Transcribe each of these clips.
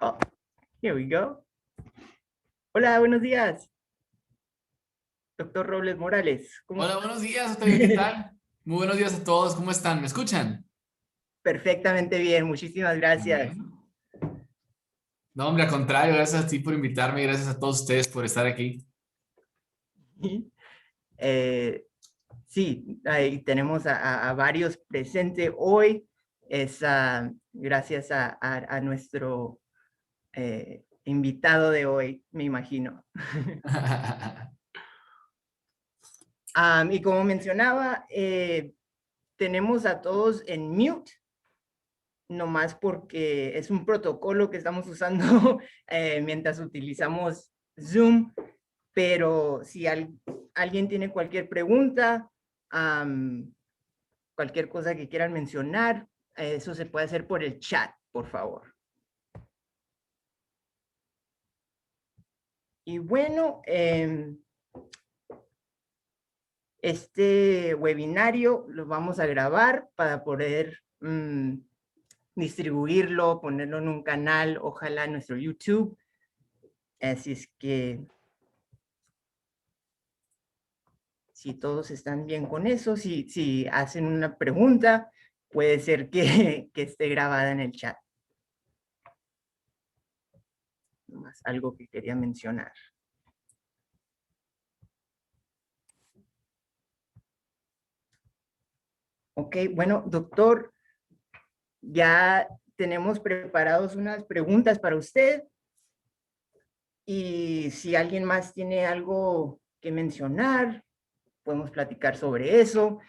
Oh, here we go. Hola, buenos días, doctor Robles Morales. ¿Cómo Hola, está? buenos días, Octavio, ¿qué tal? Muy buenos días a todos, ¿cómo están? ¿Me escuchan? Perfectamente bien, muchísimas gracias. Bueno. No, hombre, al contrario, gracias a ti por invitarme y gracias a todos ustedes por estar aquí. Eh, sí, ahí tenemos a varios presentes hoy. Es gracias a nuestro invitado de hoy, me imagino. Y como mencionaba, tenemos a todos en mute, nomás porque es un protocolo que estamos usando mientras utilizamos Zoom, pero si alguien tiene cualquier pregunta, cualquier cosa que quieran mencionar, eso se puede hacer por el chat, por favor. Y bueno, este webinario lo vamos a grabar para poder distribuirlo, ponerlo en un canal, ojalá en nuestro YouTube. Así es que si todos están bien con eso, si hacen una pregunta, puede ser que esté grabada en el chat. Más algo que quería mencionar. Ok, bueno, doctor, ya tenemos preparados unas preguntas para usted y si alguien más tiene algo que mencionar, podemos platicar sobre eso,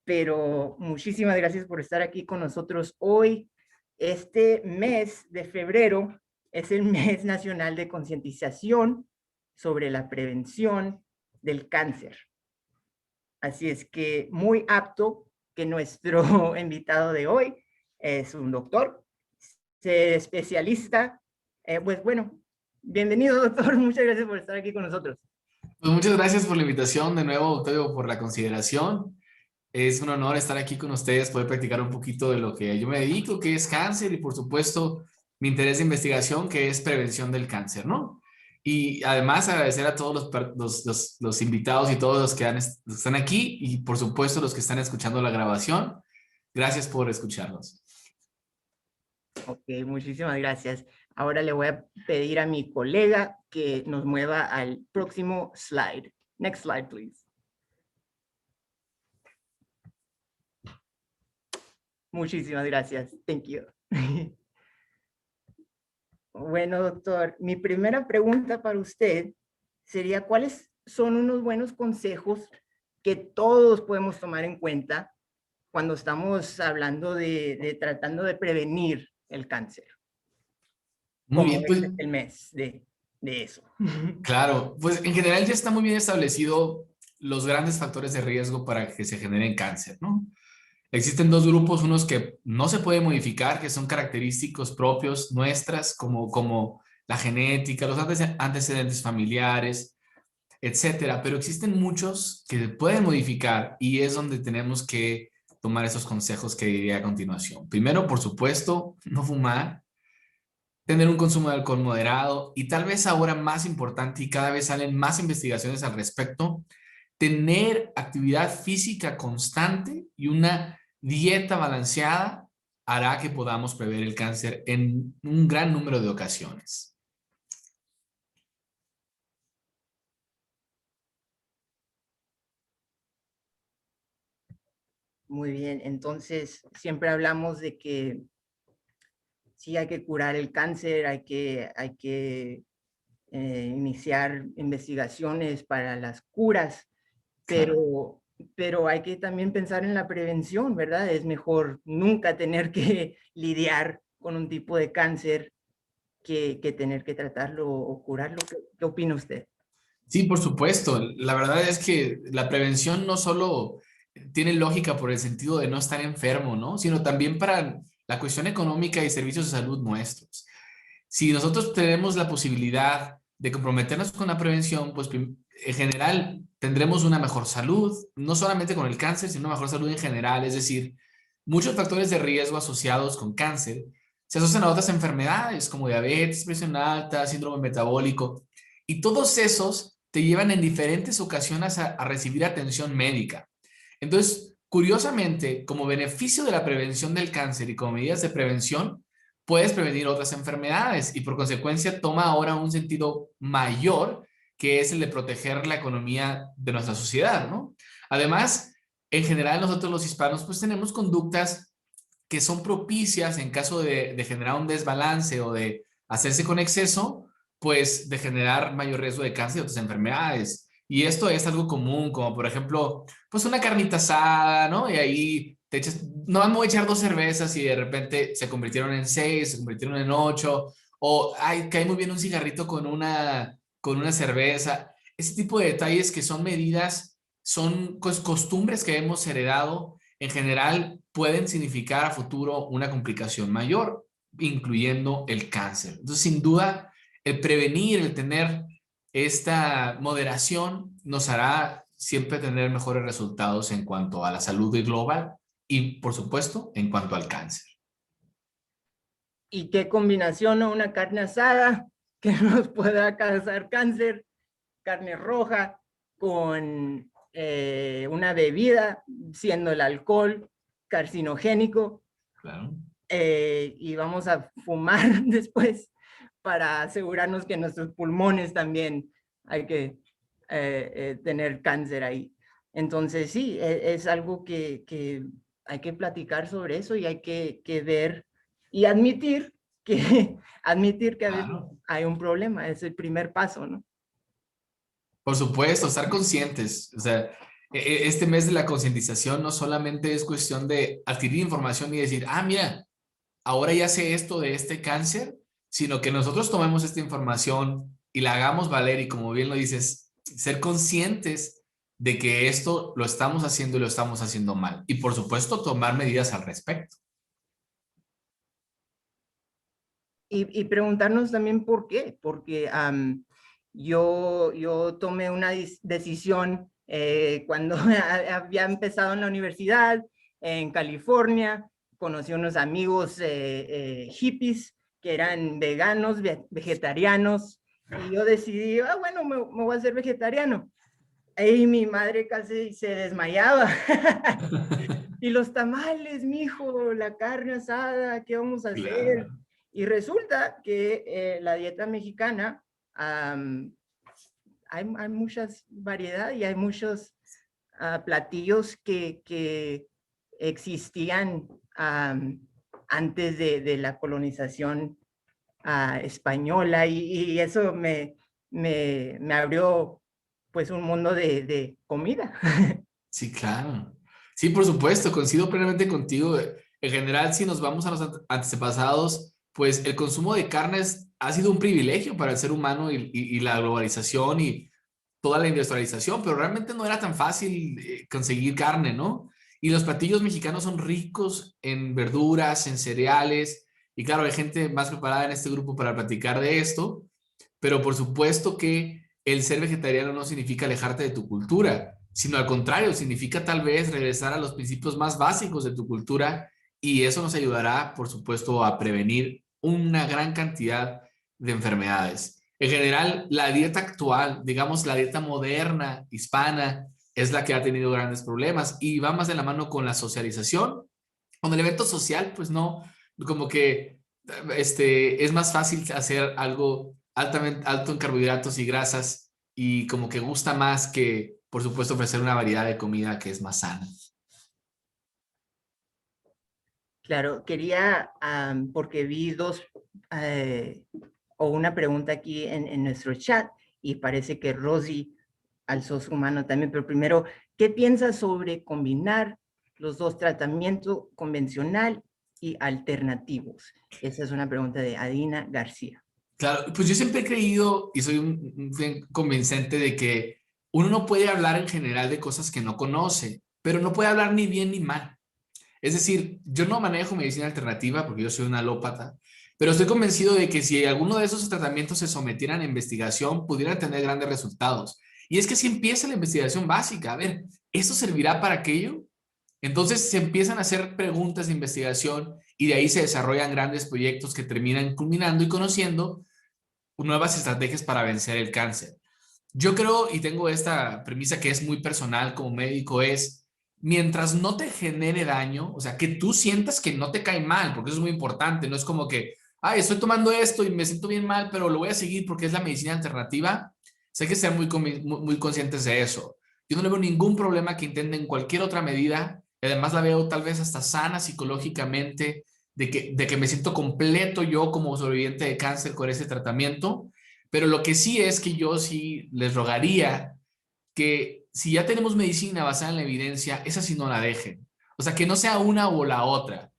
pero muchísimas gracias por estar aquí con nosotros hoy. Este mes de febrero es el mes nacional de concientización sobre la prevención del cáncer. Así es que muy apto que nuestro invitado de hoy es un doctor, especialista. Pues bueno, bienvenido doctor, muchas gracias por estar aquí con nosotros. Pues muchas gracias por la invitación, de nuevo, Octavio, por la consideración. Es un honor estar aquí con ustedes, poder practicar un poquito de lo que yo me dedico, que es cáncer, y por supuesto mi interés de investigación, que es prevención del cáncer, ¿no? Y además agradecer a todos los invitados y todos los que están aquí y por supuesto los que están escuchando la grabación. Gracias por escucharnos. Ok, muchísimas gracias. Ahora le voy a pedir a mi colega que nos mueva al próximo slide. Next slide, please. Muchísimas gracias. Thank you. Bueno, doctor, mi primera pregunta para usted sería, ¿cuáles son unos buenos consejos que todos podemos tomar en cuenta cuando estamos hablando de tratando de prevenir el cáncer? Muy Como bien, pues este es el mes de eso. claro, pues en general ya está muy bien establecido los grandes factores de riesgo para que se generen cáncer, ¿no? Existen dos grupos, unos que no se pueden modificar, que son característicos propios nuestras, como la genética, los antecedentes familiares, etcétera. Pero existen muchos que se pueden modificar y es donde tenemos que tomar esos consejos que diré a continuación. Primero, por supuesto, no fumar, tener un consumo de alcohol moderado y tal vez ahora más importante y cada vez salen más investigaciones al respecto, tener actividad física constante y una dieta balanceada hará que podamos prever el cáncer en un gran número de ocasiones. Muy bien, entonces siempre hablamos de que sí hay que curar el cáncer, hay que iniciar investigaciones para las curas, Claro. pero hay que también pensar en la prevención, ¿verdad? Es mejor nunca tener que lidiar con un tipo de cáncer que tener que tratarlo o curarlo. ¿Qué opina usted? Sí, por supuesto. La verdad es que la prevención no solo tiene lógica por el sentido de no estar enfermo, ¿no? Sino también para la cuestión económica y servicios de salud nuestros. Si nosotros tenemos la posibilidad de comprometernos con la prevención, pues en general tendremos una mejor salud, no solamente con el cáncer, sino una mejor salud en general. Es decir, muchos factores de riesgo asociados con cáncer se asocian a otras enfermedades como diabetes, presión alta, síndrome metabólico, y todos esos te llevan en diferentes ocasiones a recibir atención médica. Entonces, curiosamente, como beneficio de la prevención del cáncer y como medidas de prevención, puedes prevenir otras enfermedades y por consecuencia toma ahora un sentido mayor que es el de proteger la economía de nuestra sociedad, ¿no? Además, en general nosotros los hispanos pues tenemos conductas que son propicias en caso de generar un desbalance o de hacerse con exceso, pues de generar mayor riesgo de cáncer y otras enfermedades. Y esto es algo común, como por ejemplo, pues una carnita asada, ¿no? Y ahí te echas, no vamos a echar 2 cervezas y de repente se convirtieron en 6, se convirtieron en 8, o ay, cae muy bien un cigarrito con una cerveza. Ese tipo de detalles que son medidas, son costumbres que hemos heredado, en general pueden significar a futuro una complicación mayor, incluyendo el cáncer. Entonces, sin duda, el prevenir, el tener esta moderación nos hará siempre tener mejores resultados en cuanto a la salud global y, por supuesto, en cuanto al cáncer. ¿Y qué combinación, no? Una carne asada que nos pueda causar cáncer, carne roja con una bebida, siendo el alcohol carcinogénico, Claro. y vamos a fumar después para asegurarnos que nuestros pulmones también hay que tener cáncer ahí. Entonces sí, es algo que hay que platicar sobre eso y hay que ver y admitir que, admitir que a veces Claro. hay un problema, es el primer paso, ¿no? Por supuesto, estar conscientes. O sea, este mes de la concientización no solamente es cuestión de adquirir información y decir, ah, mira, ahora ya sé esto de este cáncer, sino que nosotros tomemos esta información y la hagamos valer y como bien lo dices, ser conscientes de que esto lo estamos haciendo y lo estamos haciendo mal. Y por supuesto, tomar medidas al respecto. Y preguntarnos también por qué, porque yo tomé una decisión cuando había empezado en la universidad en California, conocí unos amigos hippies que eran veganos, vegetarianos, y yo decidí, ah, bueno, me voy a hacer vegetariano. Y mi madre casi se desmayaba. Y los tamales, mijo, la carne asada, ¿qué vamos a hacer? Claro. Y resulta que la dieta mexicana, hay muchas variedades y hay muchos platillos que existían antes de la colonización española y eso me abrió pues un mundo de comida. Sí, claro. Sí, por supuesto, coincido plenamente contigo. En general, si nos vamos a los antepasados, pues el consumo de carnes ha sido un privilegio para el ser humano y la globalización y toda la industrialización, pero realmente no era tan fácil conseguir carne, ¿no? Y los platillos mexicanos son ricos en verduras, en cereales, y claro, hay gente más preparada en este grupo para platicar de esto, pero por supuesto que el ser vegetariano no significa alejarte de tu cultura, sino al contrario, significa tal vez regresar a los principios más básicos de tu cultura y eso nos ayudará, por supuesto, a prevenir una gran cantidad de enfermedades. En general, la dieta actual, digamos la dieta moderna, hispana, es la que ha tenido grandes problemas y va más de la mano con la socialización. Con el evento social, pues no, como que es más fácil hacer algo altamente alto en carbohidratos y grasas y como que gusta más que, por supuesto, ofrecer una variedad de comida que es más sana. Claro, quería, porque vi o una pregunta aquí en nuestro chat y parece que Rosy alzó su mano también, pero primero, ¿qué piensas sobre combinar los dos tratamientos convencional y alternativos? Esa es una pregunta de Adina García. Claro, pues yo siempre he creído y soy un fiel convincente de que uno no puede hablar en general de cosas que no conoce, pero no puede hablar ni bien ni mal. Es decir, yo no manejo medicina alternativa porque yo soy un alópata, pero estoy convencido de que si alguno de esos tratamientos se sometieran a investigación, pudieran tener grandes resultados. Y es que si empieza la investigación básica, a ver, ¿esto servirá para aquello? Entonces se empiezan a hacer preguntas de investigación y de ahí se desarrollan grandes proyectos que terminan culminando y conociendo nuevas estrategias para vencer el cáncer. Yo creo, y tengo esta premisa que es muy personal como médico, es mientras no te genere daño, o sea, que tú sientas que no te cae mal, porque eso es muy importante, no es como que, ay, estoy tomando esto y me siento bien mal, pero lo voy a seguir porque es la medicina alternativa. Sé que ser muy conscientes de eso. Yo no le veo ningún problema que intenten cualquier otra medida, y además la veo tal vez hasta sana psicológicamente, de que me siento completo yo como sobreviviente de cáncer con ese tratamiento, pero lo que sí es que yo sí les rogaría que si ya tenemos medicina basada en la evidencia, esa sí no la dejen. O sea, que no sea una o la otra.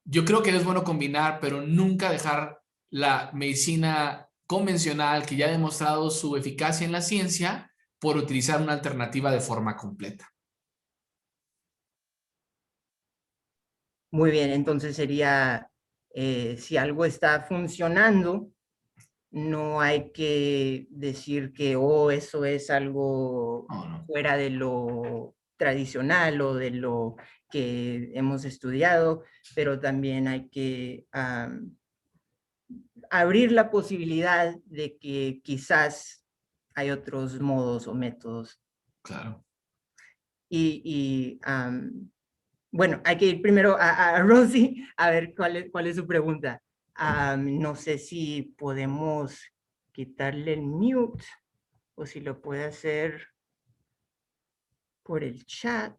Yo creo que es bueno combinar, pero nunca dejar la medicina convencional que ya ha demostrado su eficacia en la ciencia por utilizar una alternativa de forma completa. Muy bien, entonces sería, si algo está funcionando, no hay que decir que, oh, eso es algo No, no. fuera de lo tradicional o de lo que hemos estudiado, pero también hay que abrir la posibilidad de que quizás hay otros modos o métodos. Claro. Bueno, hay que ir primero a Rosy a ver cuál es su pregunta. No sé si podemos quitarle el mute o si lo puede hacer por el chat.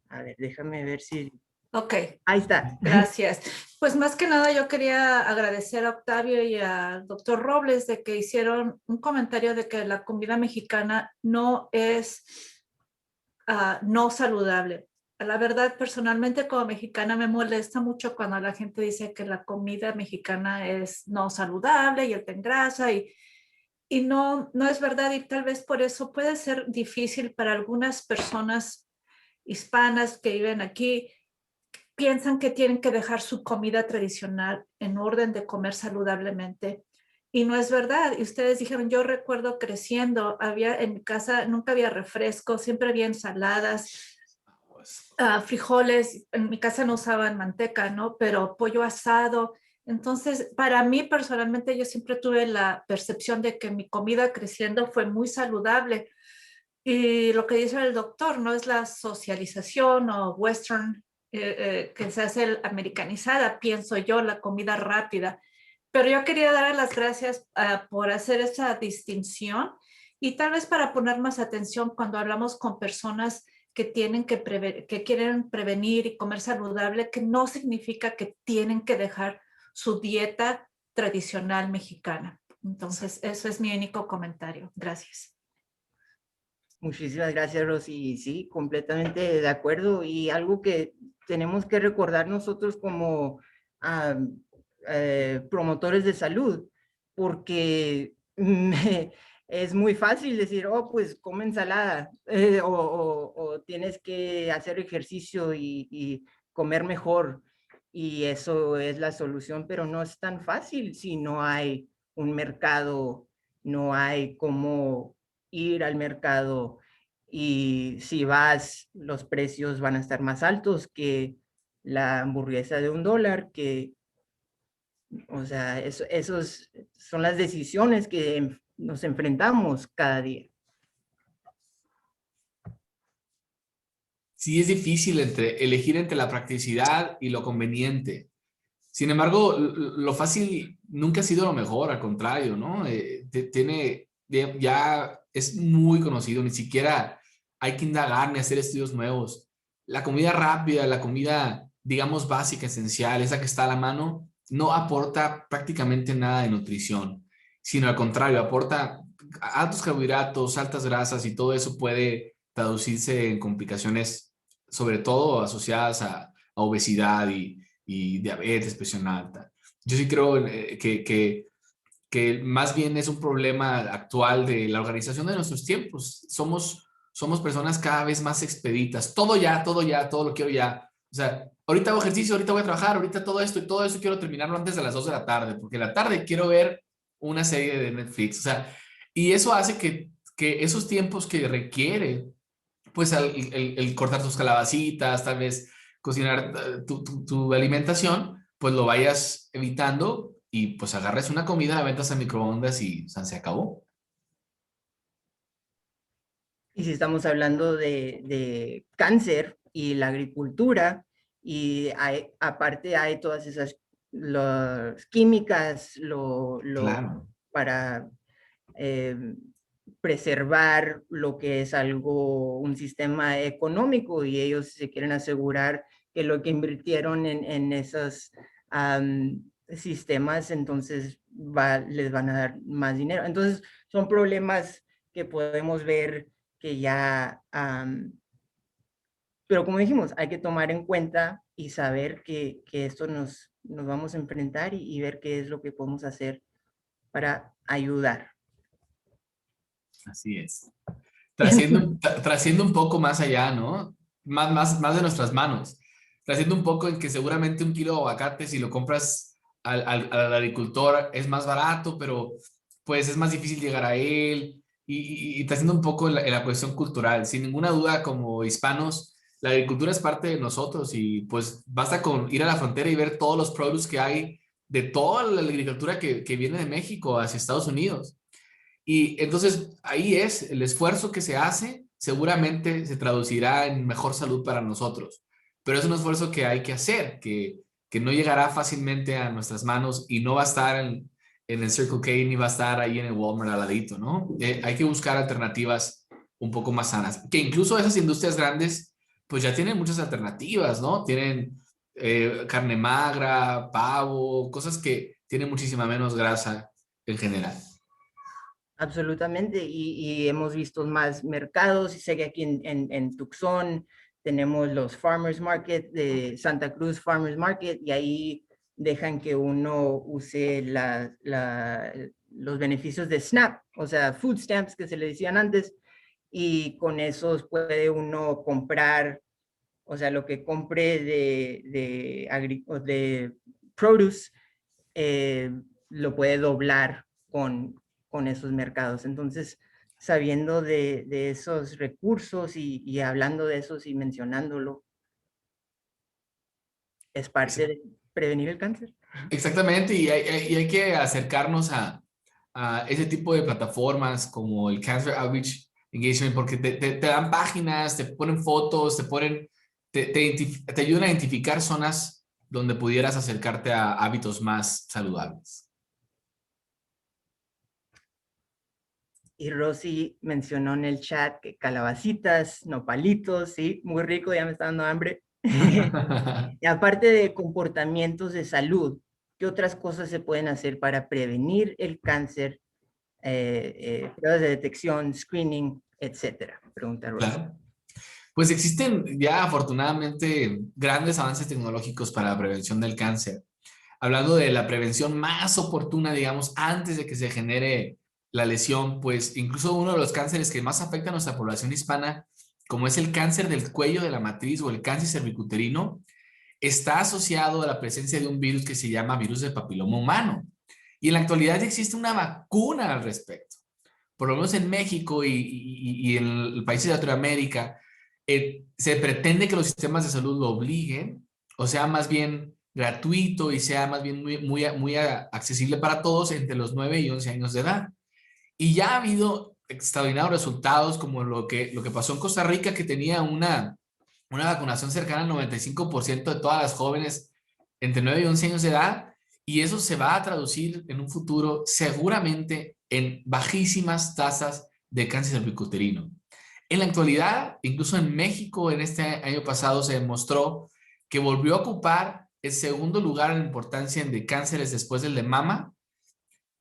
A ver, déjame ver si... Ok, Ahí está. gracias. Pues más que nada yo quería agradecer a Octavio y al doctor Robles de que hicieron un comentario de que la comida mexicana no es no saludable. La verdad, personalmente como mexicana me molesta mucho cuando la gente dice que la comida mexicana es no saludable y te engrasa y no, no es verdad y tal vez por eso puede ser difícil para algunas personas hispanas que viven aquí, piensan que tienen que dejar su comida tradicional en orden de comer saludablemente. Y no es verdad. Y ustedes dijeron, yo recuerdo creciendo, había en mi casa, nunca había refrescos, siempre había ensaladas, frijoles. En mi casa no usaban manteca, ¿no? Pero pollo asado. Entonces, para mí personalmente, yo siempre tuve la percepción de que mi comida creciendo fue muy saludable. Y lo que dice el doctor, no es la socialización o western que se hace americanizada, pienso yo, la comida rápida. Pero yo quería dar las gracias por hacer esa distinción y tal vez para poner más atención cuando hablamos con personas que tienen que quieren prevenir y comer saludable, que no significa que tienen que dejar su dieta tradicional mexicana. Entonces, eso es mi único comentario. Gracias. Muchísimas gracias, Rosy. Sí, completamente de acuerdo. Y algo que tenemos que recordar nosotros como promotores de salud, porque es muy fácil decir, oh, pues come ensalada, o tienes que hacer ejercicio y comer mejor. Y eso es la solución, pero no es tan fácil si no hay un mercado, no hay cómo ir al mercado y si vas, los precios van a estar más altos que la hamburguesa de $1, que, o sea, esos son las decisiones que nos enfrentamos cada día. Sí es difícil elegir entre la practicidad y lo conveniente. Sin embargo, lo fácil nunca ha sido lo mejor, al contrario, ¿no? Ya es muy conocido, ni siquiera hay que indagar ni hacer estudios nuevos. La comida rápida, la comida, digamos, básica, esencial, esa que está a la mano, no aporta prácticamente nada de nutrición, sino al contrario, aporta altos carbohidratos, altas grasas y todo eso puede traducirse en complicaciones, sobre todo asociadas a obesidad y diabetes, presión alta. Yo sí creo que más bien es un problema actual de la organización de nuestros tiempos. Somos personas cada vez más expeditas. Todo ya, todo lo quiero ya. O sea, ahorita hago ejercicio, ahorita voy a trabajar, ahorita todo esto y todo eso quiero terminarlo antes de las 2 de la tarde, porque en la tarde quiero ver una serie de Netflix. O sea, y eso hace que esos tiempos que requiere, pues el cortar tus calabacitas, tal vez cocinar tu alimentación, pues lo vayas evitando y pues agarres una comida, la ventas a microondas y o sea, se acabó. Y si estamos hablando de cáncer y la agricultura, y aparte hay todas esas las químicas Claro. para eh, preservar lo que es algo, un sistema económico, y ellos se quieren asegurar que lo que invirtieron en esos sistemas, entonces les van a dar más dinero. Entonces son problemas que podemos ver que ya, pero como dijimos, hay que tomar en cuenta y saber que esto nos vamos a enfrentar y ver qué es lo que podemos hacer para ayudar. Así es. Trasciendo un poco más allá, ¿no? Más de nuestras manos. Trasciendo un poco en que seguramente un kilo de aguacate, si lo compras al agricultor, es más barato, pero pues es más difícil llegar a él. Y trasciendo un poco en la cuestión cultural. Sin ninguna duda, como hispanos, la agricultura es parte de nosotros y pues basta con ir a la frontera y ver todos los produce que hay de toda la agricultura que viene de México hacia Estados Unidos. Y entonces ahí es el esfuerzo que se hace, seguramente se traducirá en mejor salud para nosotros, pero es un esfuerzo que hay que hacer, que no llegará fácilmente a nuestras manos y no va a estar en el Circle K ni va a estar ahí en el Walmart al ladito, ¿no? Hay que buscar alternativas un poco más sanas, que incluso esas industrias grandes pues ya tienen muchas alternativas, ¿no? Tienen carne magra, pavo, cosas que tienen muchísima menos grasa en general. Absolutamente, y hemos visto más mercados, y sé que aquí en Tucson tenemos los Farmers Market de Santa Cruz Farmers Market, y ahí dejan que uno use los beneficios de SNAP, o sea, food stamps que se le decían antes, y con esos puede uno comprar, o sea, lo que compre de produce, eh, lo puede doblar con esos mercados. Entonces, sabiendo de esos recursos y hablando de esos y mencionándolo, es parte de prevenir el cáncer. Exactamente, y hay que acercarnos a ese tipo de plataformas como el Cancer Outreach Engagement, porque te dan páginas, te ponen fotos, te ayudan a identificar zonas donde pudieras acercarte a hábitos más saludables. Y Rosy mencionó en el chat que calabacitas, nopalitos, sí, muy rico, ya me está dando hambre. Y aparte de comportamientos de salud, ¿qué otras cosas se pueden hacer para prevenir el cáncer? Pruebas de detección, screening, etcétera. Pregunta Rosy. Claro. Pues existen ya afortunadamente grandes avances tecnológicos para la prevención del cáncer. Hablando de la prevención más oportuna, digamos, antes de que se genere la lesión, pues incluso uno de los cánceres que más afecta a nuestra población hispana, como es el cáncer del cuello de la matriz o el cáncer cervicuterino, está asociado a la presencia de un virus que se llama virus del papiloma humano. Y en la actualidad ya existe una vacuna al respecto. Por lo menos en México y en los países de Latinoamérica, se pretende que los sistemas de salud lo obliguen, o sea, más bien gratuito y sea más bien muy accesible para todos entre los 9 y 11 años de edad. Y ya ha habido extraordinarios resultados como lo que pasó en Costa Rica, que tenía una vacunación cercana al 95% de todas las jóvenes entre 9 y 11 años de edad, y eso se va a traducir en un futuro seguramente en bajísimas tasas de cáncer cervicuterino. En la actualidad, incluso en México, en este año pasado se demostró que volvió a ocupar el segundo lugar en importancia de cánceres después del de mama,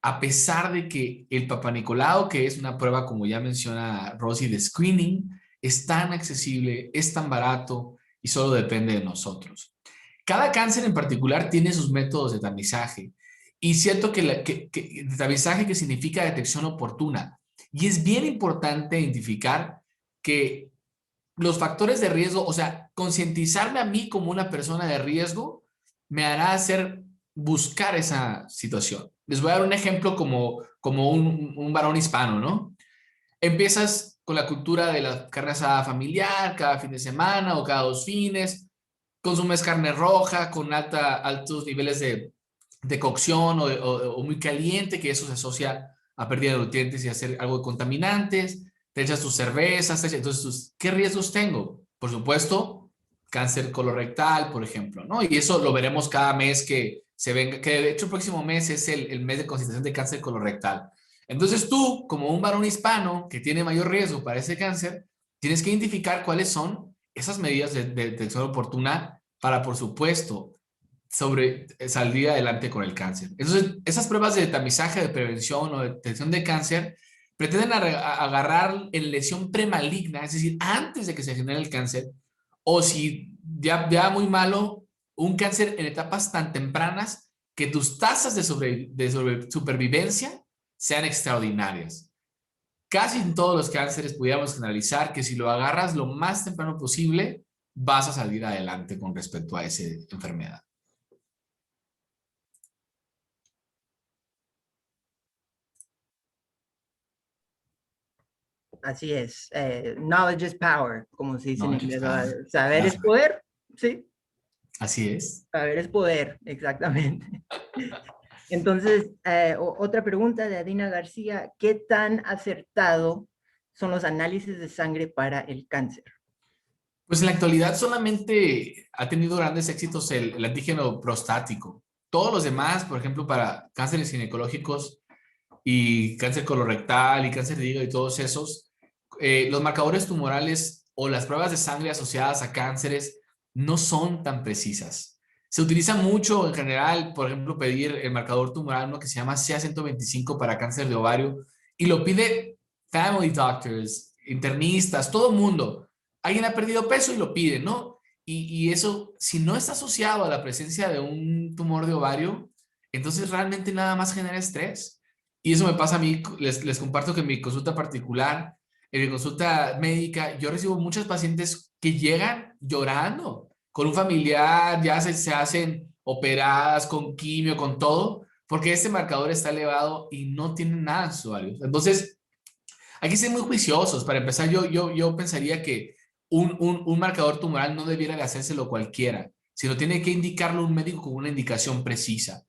a pesar de que el Papa Nicolau, que es una prueba, como ya menciona Rosy, de screening, es tan accesible, es tan barato y solo depende de nosotros. Cada cáncer en particular tiene sus métodos de tamizaje y cierto que tamizaje que significa detección oportuna. Y es bien importante identificar que los factores de riesgo, o sea, concientizarme a mí como una persona de riesgo, me hará buscar esa situación. Les voy a dar un ejemplo como un varón hispano, ¿no? Empiezas con la cultura de la carne asada familiar cada fin de semana o cada 2 fines, consumes carne roja con altos niveles de cocción o muy caliente, que eso se asocia a pérdida de nutrientes y a hacer algo de contaminantes, te echas tus cervezas, entonces, ¿qué riesgos tengo? Por supuesto, cáncer colorectal, por ejemplo, ¿no? Y eso lo veremos cada mes que se venga, que de hecho el próximo mes es el mes de concentración de cáncer colorectal. Entonces tú, como un varón hispano que tiene mayor riesgo para ese cáncer, tienes que identificar cuáles son esas medidas de detección oportuna para, por supuesto, salir adelante con el cáncer. Entonces, esas pruebas de tamizaje, de prevención o de detección de cáncer pretenden agarrar en lesión premaligna, es decir, antes de que se genere el cáncer, o si ya muy malo, un cáncer en etapas tan tempranas que tus tasas de supervivencia sean extraordinarias. Casi en todos los cánceres pudiéramos generalizar que si lo agarras lo más temprano posible, vas a salir adelante con respecto a esa enfermedad. Así es. Knowledge is power, como se dice en Knowledge is inglés. power. Saber es poder, sí. Así es. Saber es poder, exactamente. Entonces, otra pregunta de Adina García, ¿qué tan acertado son los análisis de sangre para el cáncer? Pues en la actualidad solamente ha tenido grandes éxitos el antígeno prostático. Todos los demás, por ejemplo, para cánceres ginecológicos y cáncer colorectal y cáncer de hígado y todos esos, los marcadores tumorales o las pruebas de sangre asociadas a cánceres no son tan precisas. Se utiliza mucho en general, por ejemplo, pedir el marcador tumoral, uno que se llama CA-125 para cáncer de ovario, y lo pide family doctors, internistas, todo el mundo. Alguien ha perdido peso y lo pide, ¿no? Y eso, si no está asociado a la presencia de un tumor de ovario, entonces realmente nada más genera estrés. Y eso me pasa a mí, les comparto que en mi consulta particular, en mi consulta médica, yo recibo muchos pacientes que llegan llorando con un familiar, ya se hacen operadas con quimio, con todo, porque este marcador está elevado y no tienen nada en sus ovarios. Entonces, hay que ser muy juiciosos. Para empezar, yo pensaría que un marcador tumoral no debiera de hacérselo cualquiera, sino tiene que indicarlo un médico con una indicación precisa.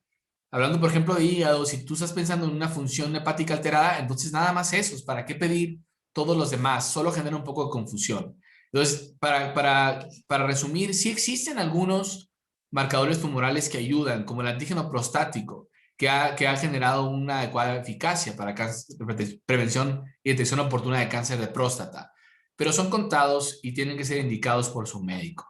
Hablando, por ejemplo, de hígado, si tú estás pensando en una función hepática alterada, entonces nada más esos. ¿Para qué pedir todos los demás? Solo genera un poco de confusión. Entonces, para resumir, sí existen algunos marcadores tumorales que ayudan, como el antígeno prostático, que ha generado una adecuada eficacia para prevención y detección oportuna de cáncer de próstata, pero son contados y tienen que ser indicados por su médico.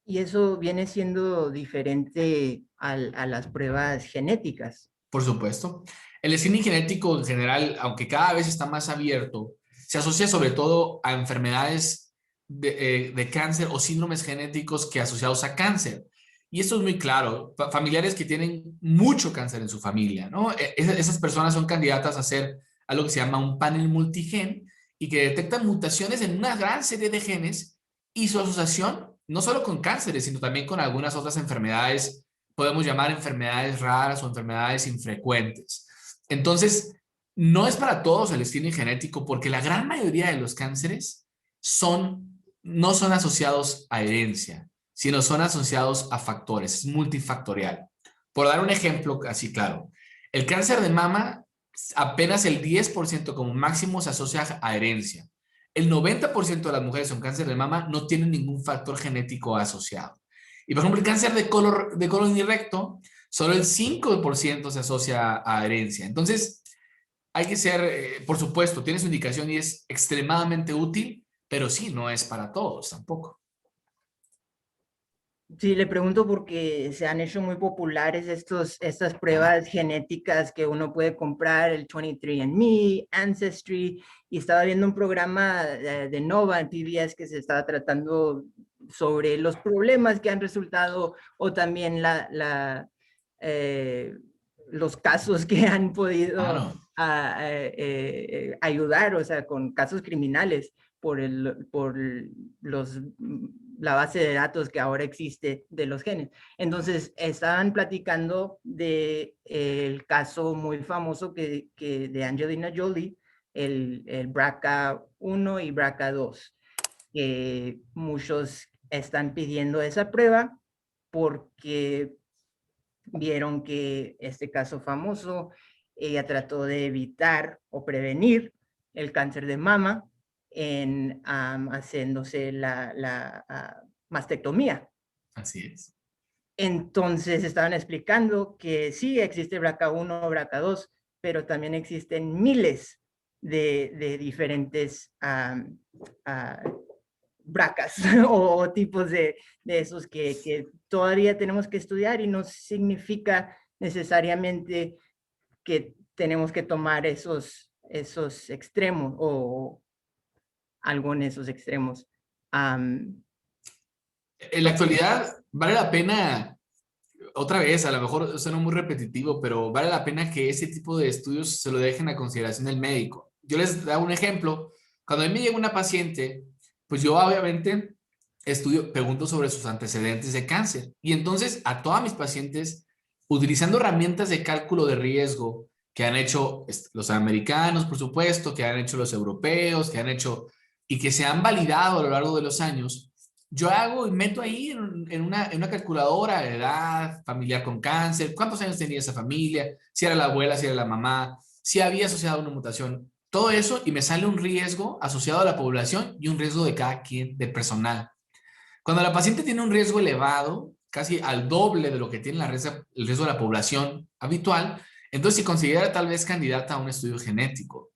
Y eso viene siendo diferente a las pruebas genéticas. Por supuesto. El screening genético en general, aunque cada vez está más abierto, se asocia sobre todo a enfermedades de cáncer o síndromes genéticos que asociados a cáncer. Y esto es muy claro. Familiares que tienen mucho cáncer en su familia, ¿no? Esas personas son candidatas a hacer algo que se llama un panel multigen y que detectan mutaciones en una gran serie de genes y su asociación no solo con cánceres, sino también con algunas otras enfermedades, podemos llamar enfermedades raras o enfermedades infrecuentes. Entonces, no es para todos el screening genético porque la gran mayoría de los cánceres no son asociados a herencia, sino son asociados a factores, es multifactorial. Por dar un ejemplo así claro, el cáncer de mama, apenas el 10% como máximo se asocia a herencia. El 90% de las mujeres con cáncer de mama no tienen ningún factor genético asociado. Y por ejemplo, el cáncer de colon y recto, solo el 5% se asocia a herencia. Entonces, hay que ser, por supuesto, tiene su indicación y es extremadamente útil, pero sí, no es para todos tampoco. Sí, le pregunto porque se han hecho muy populares estas pruebas genéticas que uno puede comprar, el 23andMe, Ancestry, y estaba viendo un programa de Nova en PBS que se estaba tratando sobre los problemas que han resultado o también los casos que han podido Claro. ayudar, o sea, con casos criminales por la base de datos que ahora existe de los genes. Entonces, estaban platicando de el caso muy famoso de Angelina Jolie, el BRCA1 y BRCA2. que muchos están pidiendo esa prueba porque vieron que este caso famoso, ella trató de evitar o prevenir el cáncer de mama en haciéndose la mastectomía. Así es. Entonces estaban explicando que sí existe BRCA1 o BRCA2, pero también existen miles de diferentes BRCAs o tipos de esos que todavía tenemos que estudiar y no significa necesariamente que tenemos que tomar esos extremos o algo en esos extremos. En la actualidad, vale la pena, otra vez, a lo mejor suena muy repetitivo, pero vale la pena que ese tipo de estudios se lo dejen a consideración del médico. Yo les doy un ejemplo. Cuando a mí me llega una paciente, pues yo obviamente pregunto sobre sus antecedentes de cáncer. Y entonces a todas mis pacientes, utilizando herramientas de cálculo de riesgo que han hecho los americanos, por supuesto, que han hecho los europeos, que han hecho y que se han validado a lo largo de los años, yo hago y meto ahí en una calculadora edad, familiar con cáncer, cuántos años tenía esa familia, si era la abuela, si era la mamá, si había asociado una mutación, todo eso y me sale un riesgo asociado a la población y un riesgo de cada quien, del personal. Cuando la paciente tiene un riesgo elevado, casi al doble de lo que tiene el riesgo de la población habitual, entonces se considera tal vez candidata a un estudio genético.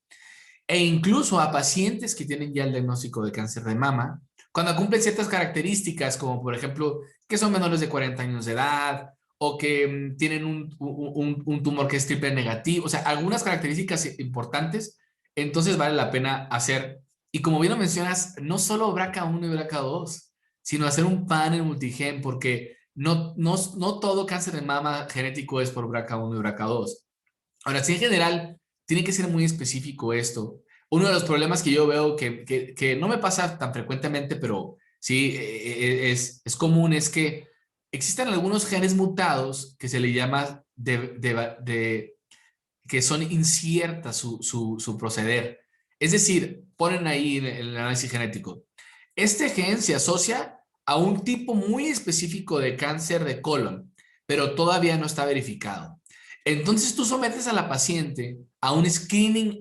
E incluso a pacientes que tienen ya el diagnóstico de cáncer de mama, cuando cumplen ciertas características, como por ejemplo que son menores de 40 años de edad o que tienen un tumor que es triple negativo, o sea, algunas características importantes, entonces vale la pena hacer, y como bien lo mencionas, no solo BRCA1 y BRCA2, sino hacer un panel multigen, porque no todo cáncer de mama genético es por BRCA1 y BRCA2. Ahora, sí, en general, tiene que ser muy específico esto. Uno de los problemas que yo veo que no me pasa tan frecuentemente, pero sí es común, es que existen algunos genes mutados que se le llama que son inciertas su proceder. Es decir, ponen ahí en el análisis genético. Este gen se asocia a un tipo muy específico de cáncer de colon, pero todavía no está verificado. Entonces tú sometes a la paciente a un screening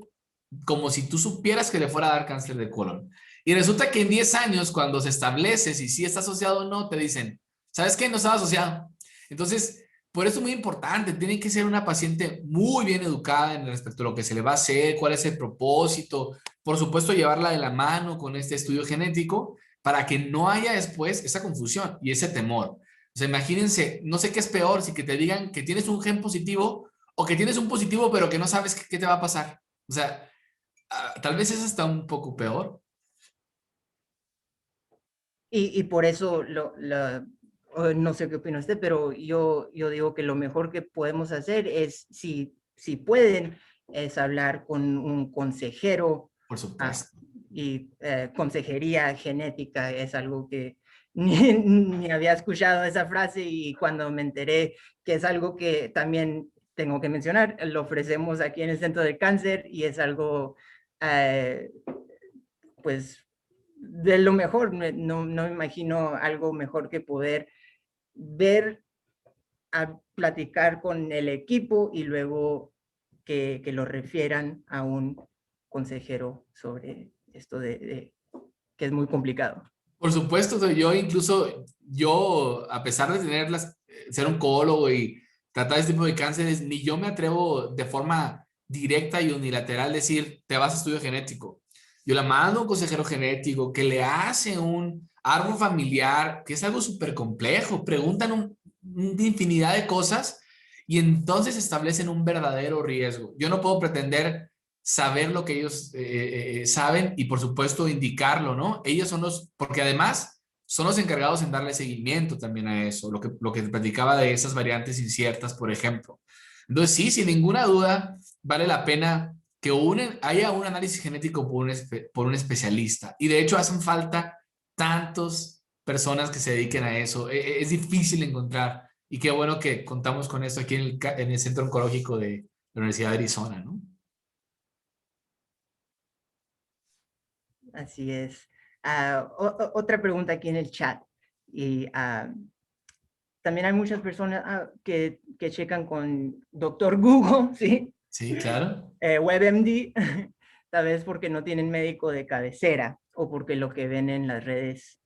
como si tú supieras que le fuera a dar cáncer de colon. Y resulta que en 10 años, cuando se establece si sí está asociado o no, te dicen, ¿sabes qué? No estaba asociado. Entonces, por eso es muy importante, tiene que ser una paciente muy bien educada en respecto a lo que se le va a hacer, cuál es el propósito, por supuesto llevarla de la mano con este estudio genético para que no haya después esa confusión y ese temor. O sea, imagínense, no sé qué es peor, si que te digan que tienes un gen positivo o que tienes un positivo pero que no sabes qué te va a pasar. O sea, tal vez eso está un poco peor. Y por eso, no sé qué opina usted, pero yo digo que lo mejor que podemos hacer es, si pueden, es hablar con un consejero. Por supuesto. Y consejería genética es algo que ni había escuchado esa frase, y cuando me enteré que es algo que también tengo que mencionar, lo ofrecemos aquí en el Centro del Cáncer y es algo, pues, de lo mejor. No me imagino algo mejor que poder ver, a platicar con el equipo y luego que lo refieran a un consejero sobre esto que es muy complicado. Por supuesto, yo, a pesar de ser oncólogo y tratar este tipo de cánceres, ni yo me atrevo de forma directa y unilateral decir, te vas a estudio genético. Yo la mando a un consejero genético que le hace un árbol familiar, que es algo súper complejo, preguntan una infinidad de cosas y entonces establecen un verdadero riesgo. Yo no puedo pretender saber lo que ellos saben y por supuesto indicarlo, ¿no? Ellos son porque además son los encargados en darle seguimiento también a eso, lo que platicaba de esas variantes inciertas, por ejemplo. Entonces sí, sin ninguna duda, vale la pena que haya un análisis genético por un especialista. Y de hecho hacen falta tantas personas que se dediquen a eso. Es difícil encontrar. Y qué bueno que contamos con esto aquí en el Centro Oncológico de la Universidad de Arizona, ¿no? Así es. Otra pregunta aquí en el chat. Y también hay muchas personas que checan con Doctor Google, ¿sí? Sí, claro. WebMD, tal vez porque no tienen médico de cabecera o porque lo que ven en las redes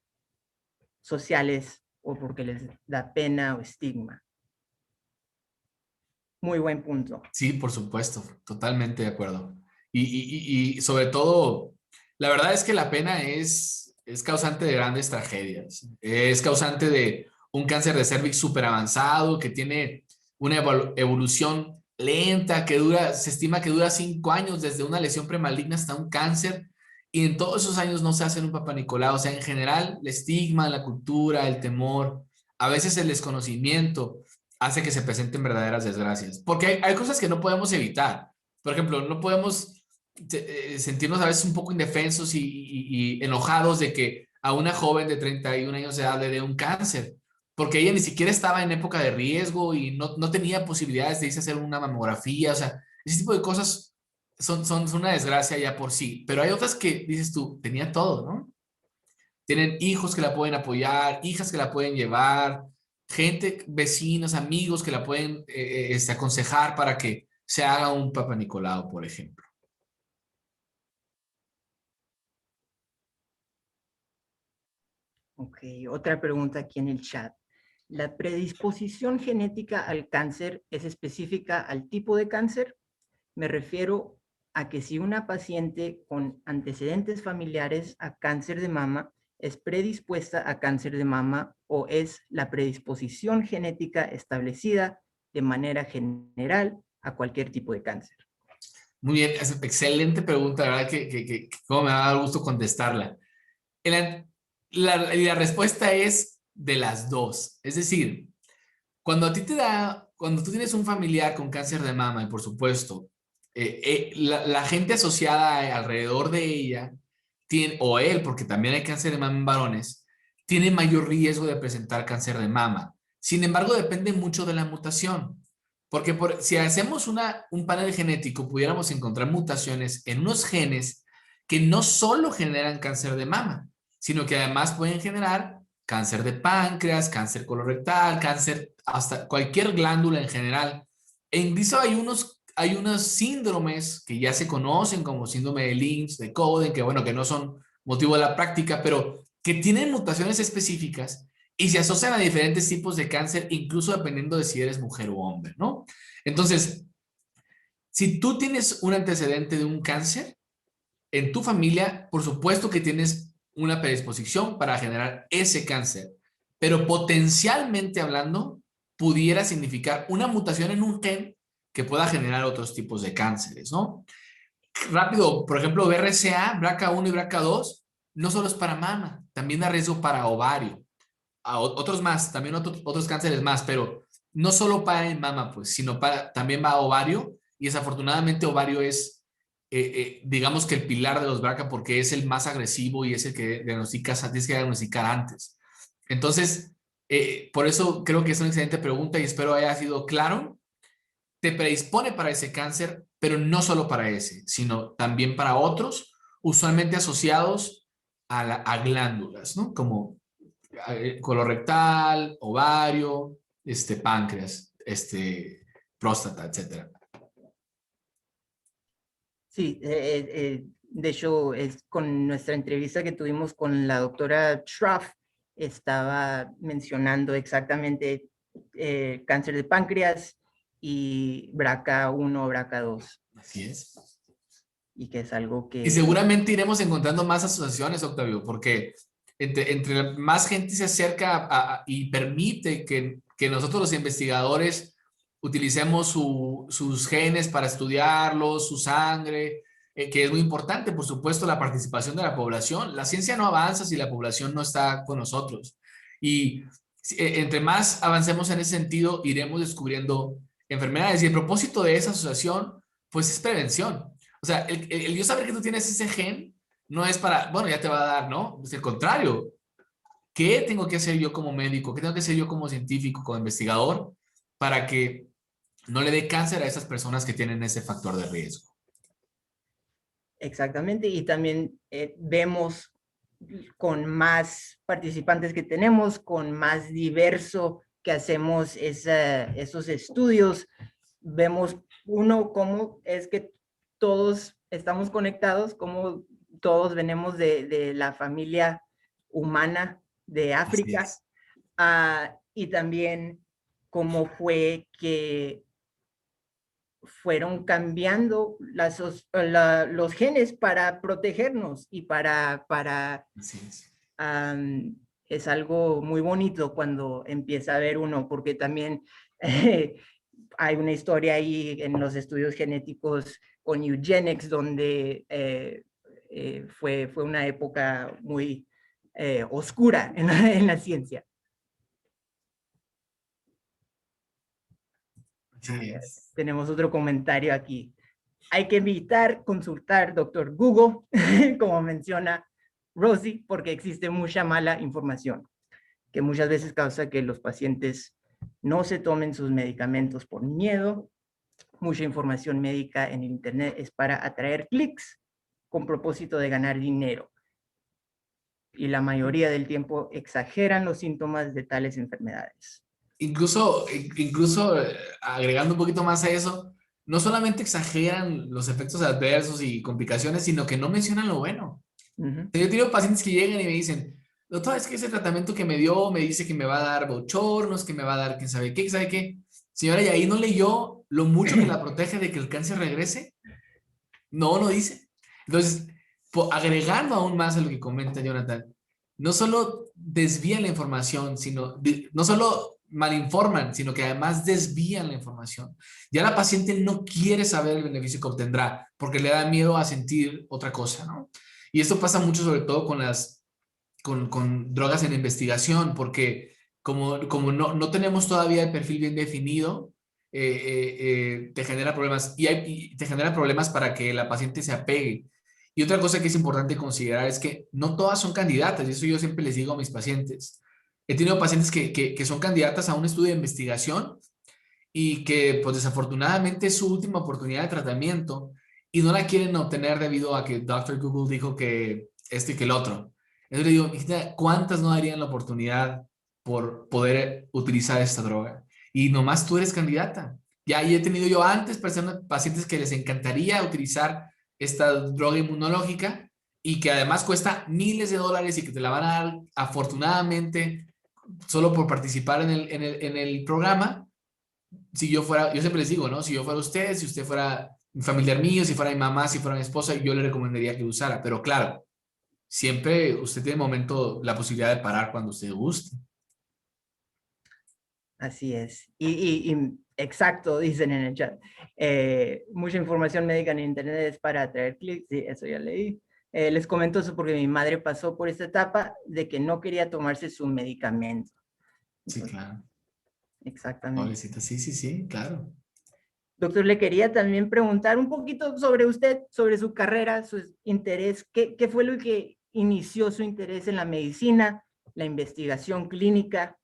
sociales o porque les da pena o estigma. Muy buen punto. Sí, por supuesto, totalmente de acuerdo. Y sobre todo, la verdad es que la pena es causante de grandes tragedias. Es causante de un cáncer de cervix súper avanzado que tiene una evolución lenta que dura, se estima que dura 5 años desde una lesión premaligna hasta un cáncer. Y en todos esos años no se hacen un Papá Nicolau. O sea, en general, el estigma, la cultura, el temor, a veces el desconocimiento hace que se presenten verdaderas desgracias. Porque hay cosas que no podemos evitar. Por ejemplo, no podemos sentirnos a veces un poco indefensos y enojados de que a una joven de 31 años de edad le dé un cáncer, porque ella ni siquiera estaba en época de riesgo y no tenía posibilidades de irse a hacer una mamografía. O sea, ese tipo de cosas son una desgracia ya por sí. Pero hay otras que dices tú, tenía todo, ¿no? Tienen hijos que la pueden apoyar, hijas que la pueden llevar, gente, vecinos, amigos que la pueden aconsejar para que se haga un Papa Nicolau, por ejemplo. Ok, otra pregunta aquí en el chat. ¿La predisposición genética al cáncer es específica al tipo de cáncer? Me refiero a que si una paciente con antecedentes familiares a cáncer de mama es predispuesta a cáncer de mama o es la predisposición genética establecida de manera general a cualquier tipo de cáncer. Muy bien, es excelente pregunta, la verdad que como me da gusto contestarla. La respuesta es de las dos. Es decir, cuando a ti cuando tú tienes un familiar con cáncer de mama, y por supuesto, la gente asociada alrededor de ella, tiene, o él, porque también hay cáncer de mama en varones, tiene mayor riesgo de presentar cáncer de mama. Sin embargo, depende mucho de la mutación. Porque si hacemos un panel genético, pudiéramos encontrar mutaciones en unos genes que no solo generan cáncer de mama, sino que además pueden generar cáncer de páncreas, cáncer colorectal, cáncer, hasta cualquier glándula en general. E incluso hay unos síndromes que ya se conocen como síndrome de Lynch, de Coden, que bueno, que no son motivo de la práctica, pero que tienen mutaciones específicas y se asocian a diferentes tipos de cáncer, incluso dependiendo de si eres mujer o hombre, ¿no? Entonces, si tú tienes un antecedente de un cáncer en tu familia, por supuesto que tienes una predisposición para generar ese cáncer, pero potencialmente hablando, pudiera significar una mutación en un gen que pueda generar otros tipos de cánceres, ¿no? Rápido, por ejemplo, BRCA, BRCA1 y BRCA2, no solo es para mama, también da riesgo para ovario, a otros más, también otros cánceres más, pero no solo para el mama, pues, sino también va a ovario, y desafortunadamente ovario es, digamos que el pilar de los BRCA porque es el más agresivo y es el que tienes que diagnosticar antes. Entonces, por eso creo que es una excelente pregunta y espero haya sido claro. Te predispone para ese cáncer, pero no solo para ese, sino también para otros, usualmente asociados a glándulas, ¿no? Como colorectal, ovario, páncreas, próstata, etcétera. Sí, de hecho, es con nuestra entrevista que tuvimos con la doctora Schroff, estaba mencionando exactamente cáncer de páncreas y BRCA1, BRCA2. Así es. Y que es algo que... Y seguramente iremos encontrando más asociaciones, Octavio, porque entre más gente se acerca y permite que nosotros los investigadores utilicemos sus genes para estudiarlos, su sangre, que es muy importante, por supuesto, la participación de la población. La ciencia no avanza si la población no está con nosotros. Y entre más avancemos en ese sentido, iremos descubriendo enfermedades. Y el propósito de esa asociación, pues es prevención. O sea, el yo saber que tú tienes ese gen no es para, bueno, ya te va a dar, ¿no? Es el contrario. ¿Qué tengo que hacer yo como médico? ¿Qué tengo que hacer yo como científico, como investigador, para que no le dé cáncer a esas personas que tienen ese factor de riesgo? Exactamente, y también vemos con más participantes que tenemos, con más diverso que hacemos esos estudios, vemos uno cómo es que todos estamos conectados, cómo todos venimos de la familia humana de Así África, es. y también cómo fue que fueron cambiando los genes para protegernos y Así es. es algo muy bonito cuando empieza a ver uno, porque también hay una historia ahí en los estudios genéticos con eugenics, donde fue una época muy oscura en la ciencia. Así es. Tenemos otro comentario aquí. Hay que evitar consultar doctor Google, como menciona Rosie, porque existe mucha mala información, que muchas veces causa que los pacientes no se tomen sus medicamentos por miedo. Mucha información médica en internet es para atraer clics con propósito de ganar dinero. Y la mayoría del tiempo exageran los síntomas de tales enfermedades. Incluso agregando un poquito más a eso, no solamente exageran los efectos adversos y complicaciones, sino que no mencionan lo bueno. Uh-huh. Yo he tenido pacientes que llegan y me dicen, doctor, es que ese tratamiento que me dio me dice que me va a dar bochornos, que me va a dar quién sabe qué. Señora, ¿y ahí no leyó lo mucho que la protege de que el cáncer regrese? No, no dice. Entonces, agregando aún más a lo que comenta Jonathan, no solo desvían la información, no solo malinforman, sino que además desvían la información. Ya la paciente no quiere saber el beneficio que obtendrá porque le da miedo a sentir otra cosa, ¿no? Y esto pasa mucho sobre todo con drogas en investigación, porque como no tenemos todavía el perfil bien definido, te genera problemas y te genera problemas para que la paciente se apegue. Y otra cosa que es importante considerar es que no todas son candidatas, y eso yo siempre les digo a mis pacientes. He tenido pacientes que son candidatas a un estudio de investigación y que pues desafortunadamente es su última oportunidad de tratamiento y no la quieren obtener debido a que Dr. Google dijo que esto y que el otro. Entonces le digo, ¿cuántas no darían la oportunidad por poder utilizar esta droga? Y nomás tú eres candidata. Ya he tenido yo antes pacientes que les encantaría utilizar esta droga inmunológica y que además cuesta miles de dólares y que te la van a dar afortunadamente solo por participar en el programa. Si yo fuera, yo siempre les digo, ¿no? Si yo fuera usted, si usted fuera un familiar mío, si fuera mi mamá, si fuera mi esposa, yo le recomendaría que lo usara. Pero claro, siempre usted tiene momento la posibilidad de parar cuando usted guste. Así es. Y exacto, dicen en el chat. Mucha información médica en internet es para atraer clics. Sí, eso ya leí. Les comento eso porque mi madre pasó por esta etapa de que no quería tomarse su medicamento. Sí, Entonces, claro. exactamente. Pobrecita, sí, claro. Doctor, le quería también preguntar un poquito sobre usted, sobre su carrera, su interés. ¿Qué fue lo que inició su interés en la medicina, la investigación clínica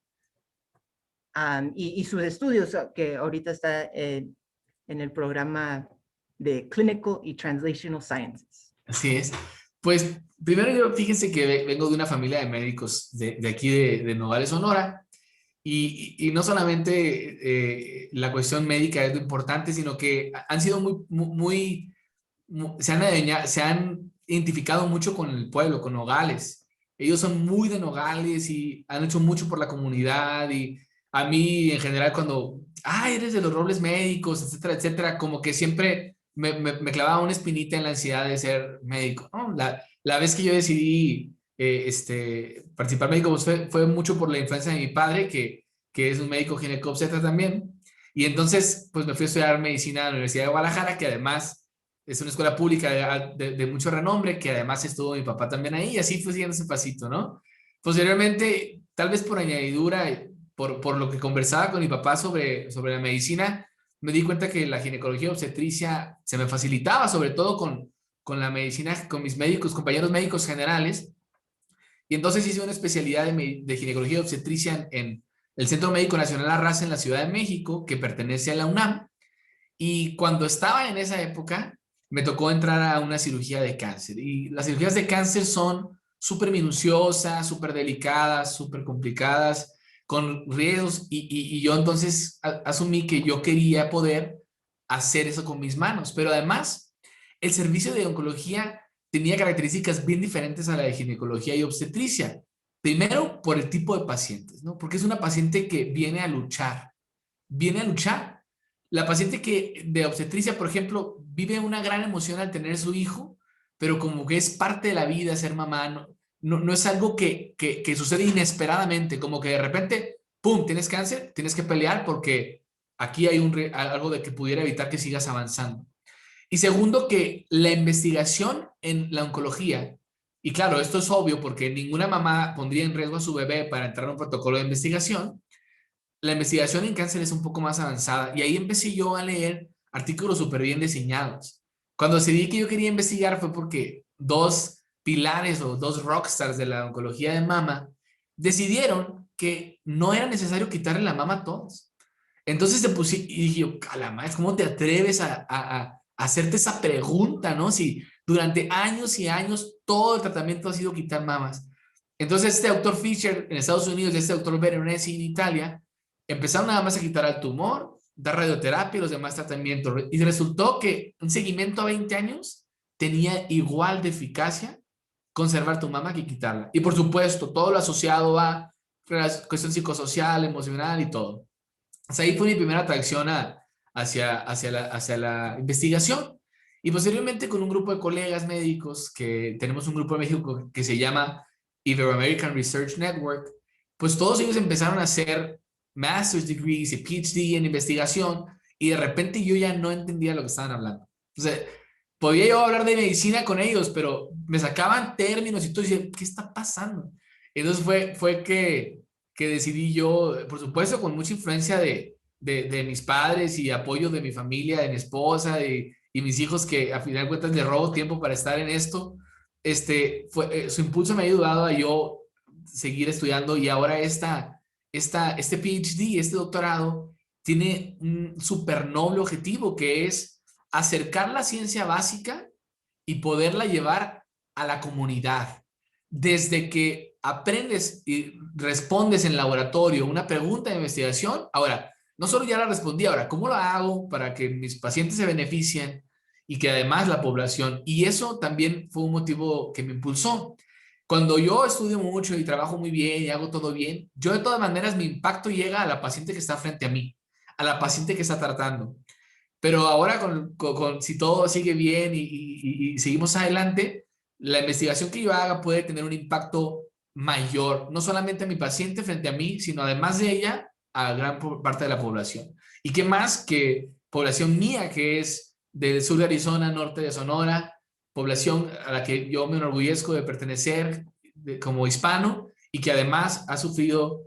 y sus estudios, que ahorita está en el programa de Clinical y Translational Sciences? Así es. Pues primero yo, fíjense que vengo de una familia de médicos de aquí de Nogales, Sonora. Y no solamente la cuestión médica es lo importante, sino que han sido se han identificado mucho con el pueblo, con Nogales. Ellos son muy de Nogales y han hecho mucho por la comunidad y a mí en general cuando, eres de los roles médicos, etcétera, etcétera, como que siempre me clavaba una espinita en la ansiedad de ser médico, ¿no? La vez que yo decidí participar médico pues fue mucho por la influencia de mi padre, que es un médico ginecobstetra también. Y entonces, pues me fui a estudiar medicina a la Universidad de Guadalajara, que además es una escuela pública de mucho renombre, que además estuvo mi papá también ahí, y así fue siguiendo ese pasito, ¿no? Posteriormente, tal vez por añadidura, por lo que conversaba con mi papá sobre la medicina, me di cuenta que la ginecología obstetricia se me facilitaba, sobre todo con la medicina, con mis médicos, compañeros médicos generales, y entonces hice una especialidad de ginecología obstetricia en el Centro Médico Nacional Arrasa en la Ciudad de México, que pertenece a la UNAM, y cuando estaba en esa época, me tocó entrar a una cirugía de cáncer. Y las cirugías de cáncer son súper minuciosas, súper delicadas, súper complicadas, con riesgos, y yo entonces asumí que yo quería poder hacer eso con mis manos, pero además el servicio de oncología tenía características bien diferentes a la de ginecología y obstetricia. Primero, por el tipo de pacientes, ¿no? Porque es una paciente que viene a luchar, viene a luchar. La paciente que de obstetricia, por ejemplo, vive una gran emoción al tener su hijo, pero como que es parte de la vida ser mamá, no es algo que sucede inesperadamente, como que de repente, ¡pum!, tienes cáncer, tienes que pelear porque aquí hay algo de que pudiera evitar que sigas avanzando. Y segundo, que la investigación en la oncología, y claro, esto es obvio porque ninguna mamá pondría en riesgo a su bebé para entrar a un protocolo de investigación, la investigación en cáncer es un poco más avanzada y ahí empecé yo a leer artículos súper bien diseñados. Cuando decidí que yo quería investigar fue porque dos pilares o dos rockstars de la oncología de mama decidieron que no era necesario quitarle la mama a todos. Entonces te puse y dije yo, calama, ¿cómo te atreves a hacerte esa pregunta, no? Si durante años y años todo el tratamiento ha sido quitar mamas. Entonces este doctor Fisher en Estados Unidos y este doctor Veronesi en Italia empezaron nada más a quitar el tumor, dar radioterapia y los demás tratamientos. Y resultó que un seguimiento a 20 años tenía igual de eficacia conservar tu mama que quitarla. Y por supuesto, todo lo asociado a cuestión psicosocial, emocional y todo. O sea, ahí fue mi primera atracción hacia la investigación. Y posteriormente con un grupo de colegas médicos, que tenemos un grupo en México que se llama Ibero-American Research Network, pues todos ellos empezaron a hacer master's degrees y PhD en investigación y de repente yo ya no entendía lo que estaban hablando. Entonces, podía yo hablar de medicina con ellos, pero me sacaban términos y todo, y decía, ¿qué está pasando? Entonces fue que decidí yo, por supuesto, con mucha influencia de mis padres y apoyo de mi familia, de mi esposa y mis hijos, que a final de cuentas les robo tiempo para estar en esto. Su impulso me ha ayudado a yo seguir estudiando y ahora este PhD, este doctorado, tiene un súper noble objetivo que es acercar la ciencia básica y poderla llevar a la comunidad. Desde que aprendes y respondes en laboratorio una pregunta de investigación, ahora, no solo ya la respondí, ahora, ¿cómo lo hago para que mis pacientes se beneficien y que además la población? Y eso también fue un motivo que me impulsó. Cuando yo estudio mucho y trabajo muy bien y hago todo bien, yo de todas maneras mi impacto llega a la paciente que está frente a mí, a la paciente que está tratando. Pero ahora si todo sigue bien y seguimos adelante, la investigación que yo haga puede tener un impacto mayor, no solamente a mi paciente frente a mí, sino además de ella, a gran parte de la población. ¿Y qué más que población mía, que es del sur de Arizona, norte de Sonora, población a la que yo me enorgullezco de pertenecer como hispano y que además ha sufrido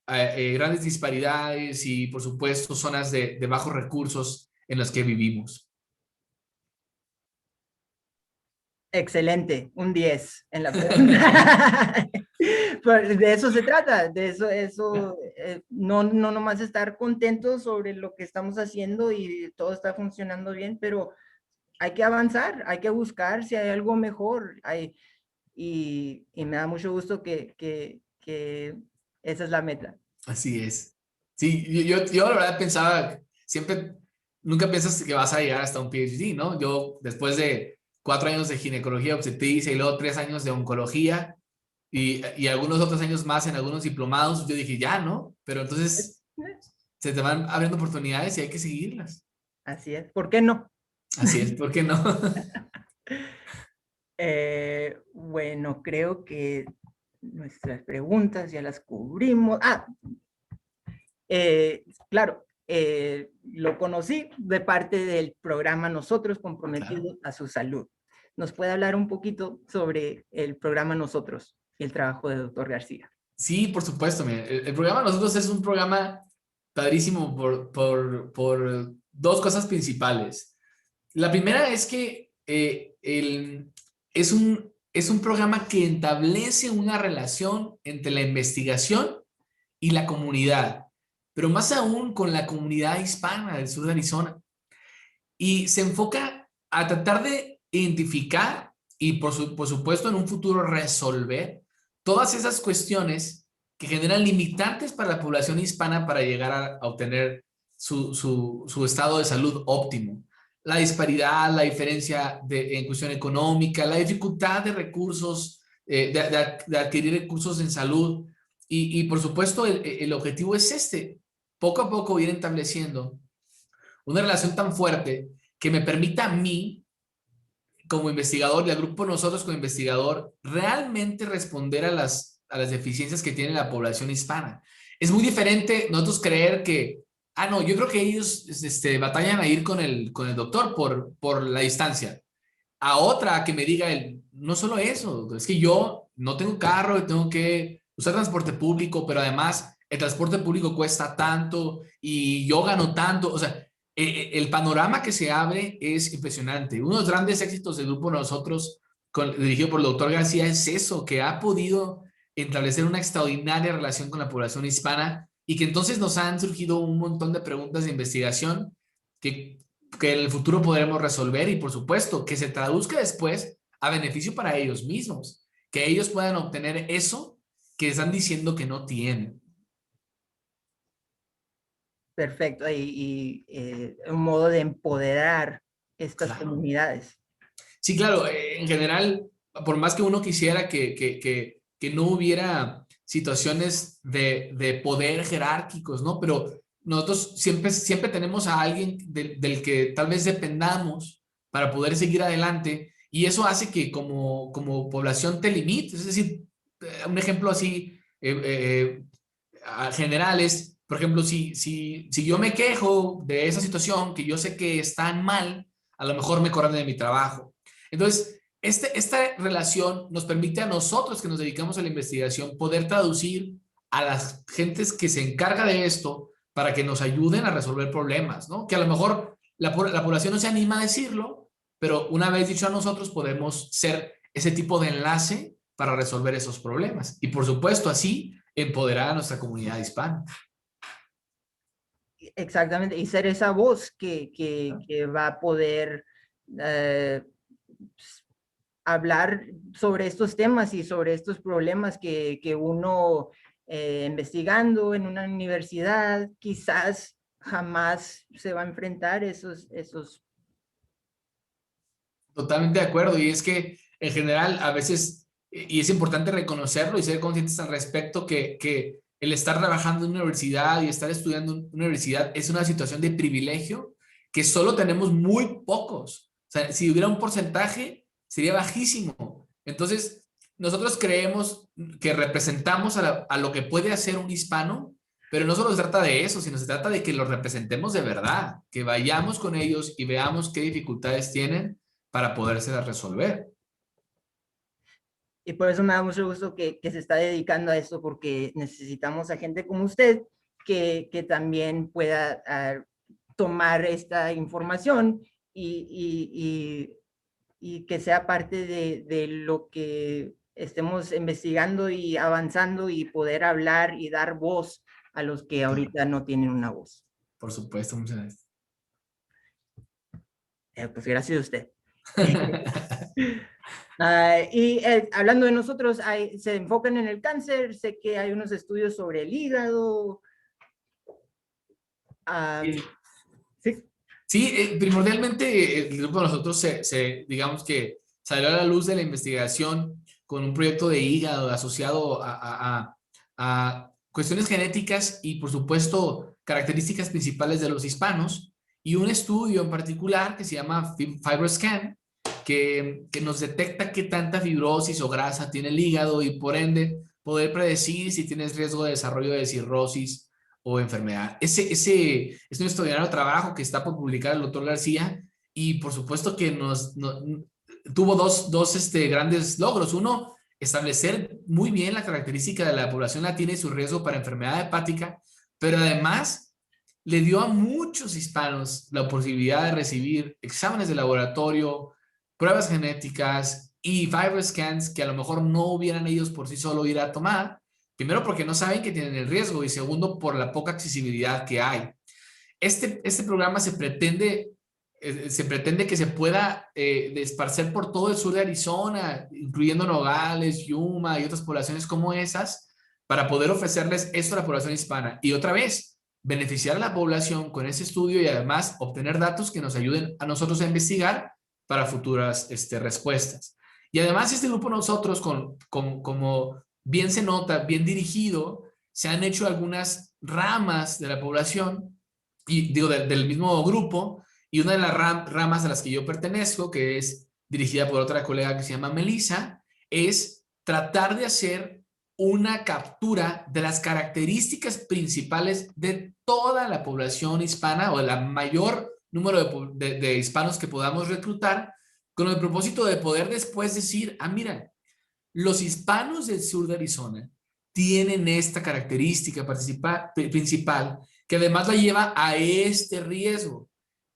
grandes disparidades y, por supuesto, zonas de bajos recursos en las que vivimos? Excelente, un 10 en la pregunta. Pues de eso se trata, de eso no nomás estar contentos sobre lo que estamos haciendo y todo está funcionando bien, pero hay que avanzar, hay que buscar si hay algo mejor. Y me da mucho gusto que esa es la meta. Así es. Sí, yo la verdad pensaba, siempre, nunca piensas que vas a llegar hasta un PhD, ¿no? Yo después de 4 años de ginecología obstetricia y luego 3 años de oncología y algunos otros años más en algunos diplomados, yo dije, ya, ¿no? Pero entonces se te van abriendo oportunidades y hay que seguirlas. Así es, ¿por qué no? Así es, ¿por qué no? Bueno, creo que nuestras preguntas ya las cubrimos. Claro, lo conocí de parte del programa Nosotros, comprometidos a su salud. ¿Nos puede hablar un poquito sobre el programa Nosotros y el trabajo de doctor García? Sí, por supuesto. Mira, el programa Nosotros es un programa padrísimo por 2 cosas principales. La primera es que es un programa que establece una relación entre la investigación y la comunidad, pero más aún con la comunidad hispana del sur de Arizona. Y se enfoca a tratar de identificar y por supuesto en un futuro resolver todas esas cuestiones que generan limitantes para la población hispana para llegar a obtener su estado de salud óptimo. La disparidad, la diferencia en cuestión económica, la dificultad de recursos, de adquirir recursos en salud. Y por supuesto, el objetivo es poco a poco ir estableciendo una relación tan fuerte que me permita a mí, como investigador, y al grupo nosotros como investigador, realmente responder a las deficiencias que tiene la población hispana. Es muy diferente nosotros creer que, no, yo creo que ellos batallan a ir con el doctor por la distancia. A otra que me diga no solo eso, es que yo no tengo carro y tengo que usar transporte público, pero además el transporte público cuesta tanto y yo gano tanto. O sea, el panorama que se abre es impresionante. Uno de los grandes éxitos del grupo nosotros, dirigido por el doctor García, es eso, que ha podido establecer una extraordinaria relación con la población hispana y que entonces nos han surgido un montón de preguntas de investigación que en el futuro podremos resolver y por supuesto que se traduzca después a beneficio para ellos mismos, que ellos puedan obtener eso que están diciendo que no tienen. Perfecto, un modo de empoderar estas comunidades. Sí, claro, en general, por más que uno quisiera que no hubiera situaciones de poder jerárquicos, ¿no? Pero nosotros siempre tenemos a alguien del que tal vez dependamos para poder seguir adelante y eso hace que como población te limites. Es decir, un ejemplo así general es, por ejemplo, si yo me quejo de esa situación que yo sé que están mal, a lo mejor me corren de mi trabajo. Entonces, esta relación nos permite a nosotros que nos dedicamos a la investigación poder traducir a las gentes que se encarga de esto para que nos ayuden a resolver problemas, ¿no? Que a lo mejor la población no se anima a decirlo, pero una vez dicho a nosotros podemos ser ese tipo de enlace para resolver esos problemas. Y por supuesto, así empoderar a nuestra comunidad hispana. Exactamente, y ser esa voz que va a poder hablar sobre estos temas y sobre estos problemas que uno investigando en una universidad quizás jamás se va a enfrentar esos. Totalmente de acuerdo, y es que en general a veces, y es importante reconocerlo y ser conscientes al respecto, que el estar trabajando en una universidad y estar estudiando en una universidad es una situación de privilegio que solo tenemos muy pocos. O sea, si hubiera un porcentaje, sería bajísimo. Entonces, nosotros creemos que representamos a lo que puede hacer un hispano, pero no solo se trata de eso, sino se trata de que los representemos de verdad, que vayamos con ellos y veamos qué dificultades tienen para podérselas resolver. Y por eso me da mucho gusto que se está dedicando a esto, porque necesitamos a gente como usted que también pueda tomar esta información y que sea parte de lo que estemos investigando y avanzando y poder hablar y dar voz a los que ahorita no tienen una voz. Por supuesto, muchas gracias. Pues gracias a usted. Hablando de nosotros, se enfocan en el cáncer, sé que hay unos estudios sobre el hígado. Sí. Sí, primordialmente el grupo de nosotros digamos que salió a la luz de la investigación con un proyecto de hígado asociado a cuestiones genéticas y por supuesto características principales de los hispanos y un estudio en particular que se llama FibroScan que nos detecta qué tanta fibrosis o grasa tiene el hígado y por ende poder predecir si tienes riesgo de desarrollo de cirrosis o enfermedad. Ese es un extraordinario trabajo que está por publicar el doctor García y por supuesto que tuvo dos grandes logros. Uno, establecer muy bien la característica de la población latina y su riesgo para enfermedad hepática, pero además le dio a muchos hispanos la posibilidad de recibir exámenes de laboratorio, pruebas genéticas y FibroScans que a lo mejor no hubieran ellos por sí solo ir a tomar. Primero porque no saben que tienen el riesgo y segundo por la poca accesibilidad que hay. Este programa se pretende se pretende que se pueda esparcer por todo el sur de Arizona, incluyendo Nogales, Yuma y otras poblaciones como esas, para poder ofrecerles esto a la población hispana. Y otra vez, beneficiar a la población con ese estudio y además obtener datos que nos ayuden a nosotros a investigar para futuras respuestas. Y además este grupo nosotros, como bien se nota, bien dirigido, se han hecho algunas ramas de la población, y digo, del mismo grupo, y una de las ramas a las que yo pertenezco, que es dirigida por otra colega que se llama Melissa, es tratar de hacer una captura de las características principales de toda la población hispana o el mayor número de hispanos que podamos reclutar, con el propósito de poder después decir, mira, los hispanos del sur de Arizona tienen esta característica principal que además la lleva a este riesgo.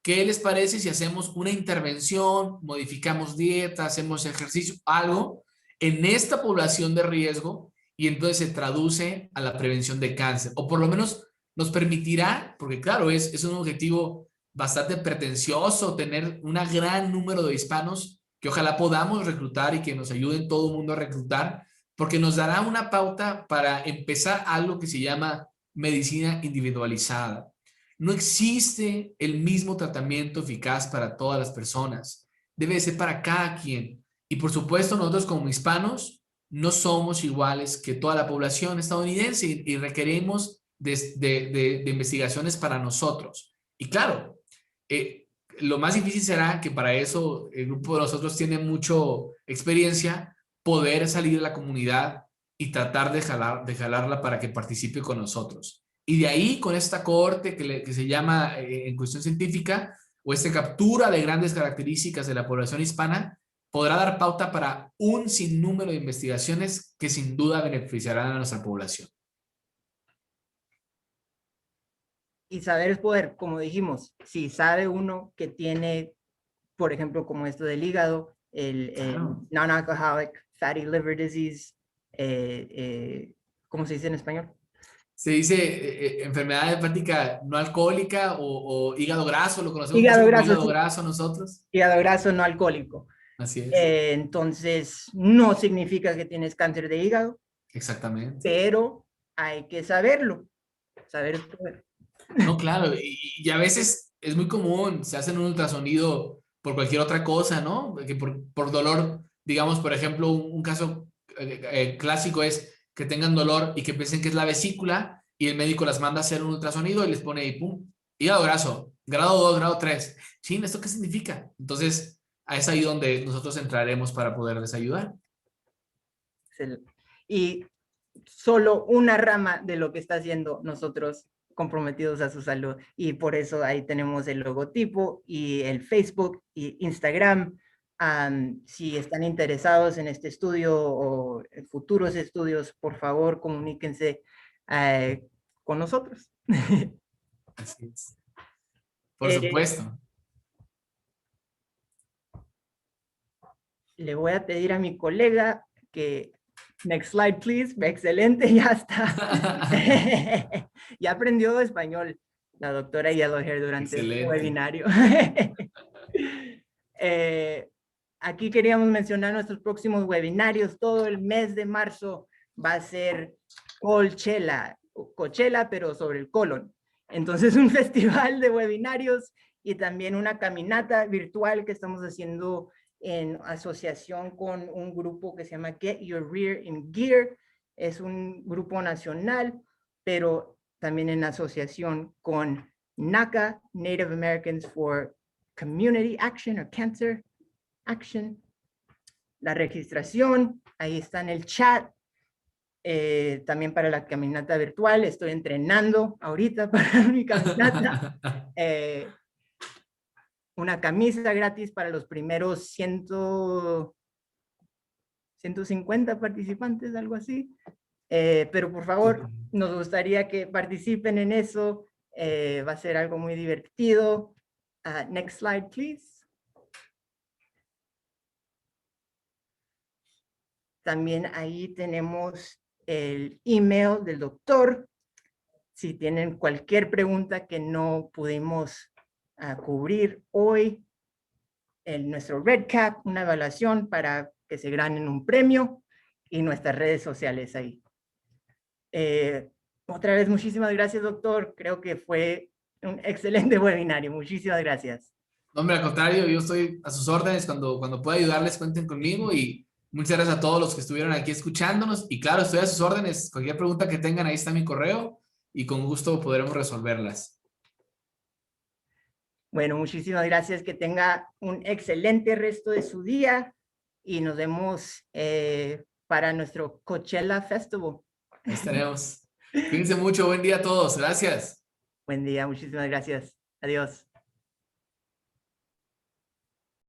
¿Qué les parece si hacemos una intervención, modificamos dieta, hacemos ejercicio, algo en esta población de riesgo y entonces se traduce a la prevención de cáncer? O por lo menos nos permitirá, porque claro, es un objetivo bastante pretencioso tener un gran número de hispanos que ojalá podamos reclutar y que nos ayuden todo el mundo a reclutar, porque nos dará una pauta para empezar algo que se llama medicina individualizada. No existe el mismo tratamiento eficaz para todas las personas. Debe ser para cada quien. Y por supuesto, nosotros como hispanos no somos iguales que toda la población estadounidense y requerimos de investigaciones para nosotros. Y claro, lo más difícil será que para eso el grupo de nosotros tiene mucha experiencia, poder salir de la comunidad y tratar de jalarla para que participe con nosotros. Y de ahí, con esta cohorte que se llama en cuestión científica, o esta captura de grandes características de la población hispana, podrá dar pauta para un sinnúmero de investigaciones que sin duda beneficiarán a nuestra población. Y saber es poder, como dijimos, si sabe uno que tiene, por ejemplo, como esto del hígado, el non-alcoholic fatty liver disease, ¿cómo se dice en español? Se dice enfermedad hepática no alcohólica o hígado graso, lo conocemos mucho Hígado como graso, hígado sí, graso nosotros. hígado graso no alcohólico. Así es. Entonces, no significa que tienes cáncer de hígado, Exactamente. pero hay que saberlo. Saber es poder. No, claro, y a veces es muy común, se hacen un ultrasonido por cualquier otra cosa, ¿no? Que por dolor, digamos, por ejemplo, un caso clásico es que tengan dolor y que piensen que es la vesícula y el médico las manda a hacer un ultrasonido y les pone ahí, pum, hígado graso, grado 2, grado 3. Sí, ¿esto qué significa? Entonces, es ahí donde nosotros entraremos para poderles ayudar. Y solo una rama de lo que está haciendo nosotros comprometidos a su salud. Y por eso ahí tenemos el logotipo y el Facebook y Instagram. Si están interesados en este estudio o en futuros estudios, por favor, comuníquense con nosotros. Así es. Por supuesto. Le voy a pedir a mi colega que next slide, please. Excelente, ya está. Ya aprendió español la doctora Yellowhair durante este webinario. Aquí queríamos mencionar nuestros próximos webinarios. Todo el mes de marzo va a ser Coachella, pero sobre el colon. Entonces, un festival de webinarios y también una caminata virtual que estamos haciendo en asociación con un grupo que se llama Get Your Rear in Gear. Es un grupo nacional, pero también en asociación con NACA, Native Americans for Community Action o Cancer Action. La registración, ahí está en el chat. También para la caminata virtual, estoy entrenando ahorita para mi caminata. Una camisa gratis para los primeros 150 participantes, algo así. Pero por favor, nos gustaría que participen en eso. Va a ser algo muy divertido. Next slide, please. También ahí tenemos el email del doctor. Si tienen cualquier pregunta que no pudimos a cubrir hoy nuestro Red Cap, una evaluación para que se ganen un premio y nuestras redes sociales ahí. Otra vez, muchísimas gracias, doctor. Creo que fue un excelente webinario. Muchísimas gracias. No, hombre, al contrario, yo estoy a sus órdenes. Cuando pueda ayudarles, cuenten conmigo. Y muchas gracias a todos los que estuvieron aquí escuchándonos. Y claro, estoy a sus órdenes. Cualquier pregunta que tengan, ahí está mi correo. Y con gusto podremos resolverlas. Bueno, muchísimas gracias. Que tenga un excelente resto de su día. Y nos vemos para nuestro Coachella Festival. Ahí estaremos. Cuídense mucho. Buen día a todos. Gracias. Buen día. Muchísimas gracias. Adiós.